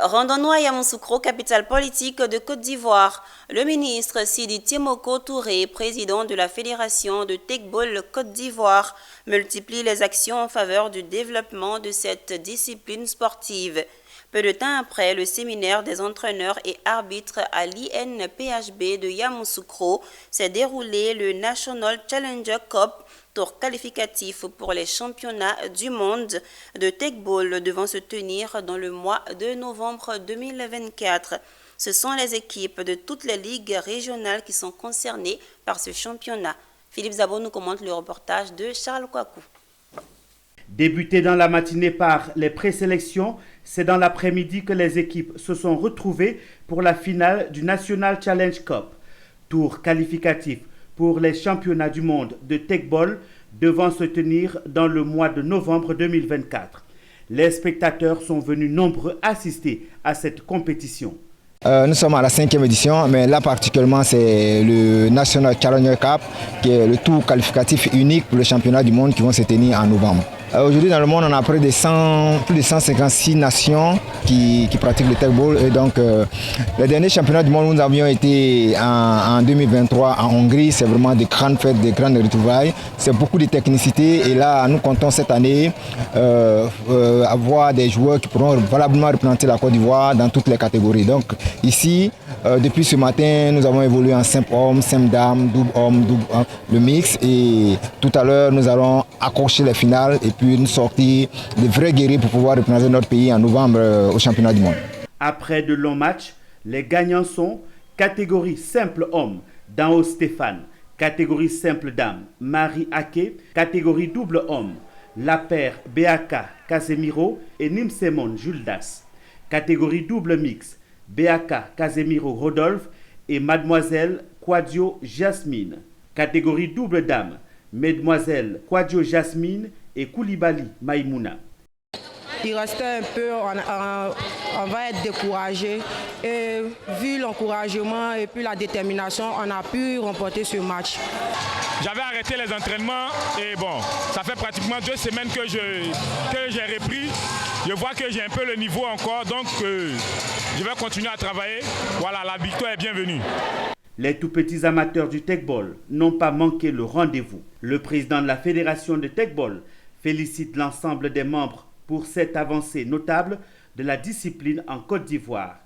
Rendons-nous à Yamoussoukro, capitale politique de Côte d'Ivoire. Le ministre Sidi Tiemoko Touré, président de la Fédération de Tegball Côte d'Ivoire, multiplie les actions en faveur du développement de cette discipline sportive. Peu de temps après le séminaire des entraîneurs et arbitres à l'INPHB de Yamoussoukro s'est déroulé le National Challenger Cup, tour qualificatif pour les championnats du monde de Tegball devant se tenir dans le mois de novembre 2024. Ce sont les équipes de toutes les ligues régionales qui sont concernées par ce championnat. Philippe Zabo nous commente le reportage de Charles Kouakou. Débuté dans la matinée par les présélections, c'est dans l'après-midi que les équipes se sont retrouvées pour la finale du National Challenge Cup. Tour qualificatif pour les championnats du monde de Tegball devant se tenir dans le mois de novembre 2024. Les spectateurs sont venus nombreux assister à cette compétition. Nous sommes à la 5e édition, mais là particulièrement c'est le National Challenger Cup qui est le tour qualificatif unique pour les championnats du monde qui vont se tenir en novembre. Aujourd'hui dans le monde on a plus de 156 nations qui pratiquent le Tegball et donc les derniers championnats du monde où nous avions été en 2023 en Hongrie, c'est vraiment des grandes fêtes, des grandes retrouvailles, c'est beaucoup de technicité et là nous comptons cette année avoir des joueurs qui pourront valablement représenter la Côte d'Ivoire dans toutes les catégories. Donc ici, depuis ce matin, nous avons évolué en simple homme, simple dame, double homme, le mix et tout à l'heure nous allons accrocher les finales et puis nous sortir des vrais guerriers pour pouvoir représenter notre pays en novembre au championnat du monde. Après de longs matchs, les gagnants sont catégorie simple homme, Dao Stéphane, catégorie simple dame, Marie Ake, catégorie double homme, la paire Beaka Casemiro et Nimsemon Juldas, catégorie double mix, Beaka Casemiro Rodolphe et Mademoiselle Quadio Jasmine, catégorie double dame, Mesdemoiselles Quadio Jasmine et Koulibaly Maïmouna. Il restait un peu, on va être découragé. Et vu l'encouragement et puis la détermination, on a pu remporter ce match. J'avais arrêté les entraînements et bon, ça fait pratiquement 2 semaines que j'ai repris. Je vois que j'ai un peu le niveau encore, donc je vais continuer à travailler. Voilà, la victoire est bienvenue. Les tout petits amateurs du Tegball n'ont pas manqué le rendez-vous. Le président de la Fédération de Tegball félicite l'ensemble des membres pour cette avancée notable de la discipline en Côte d'Ivoire.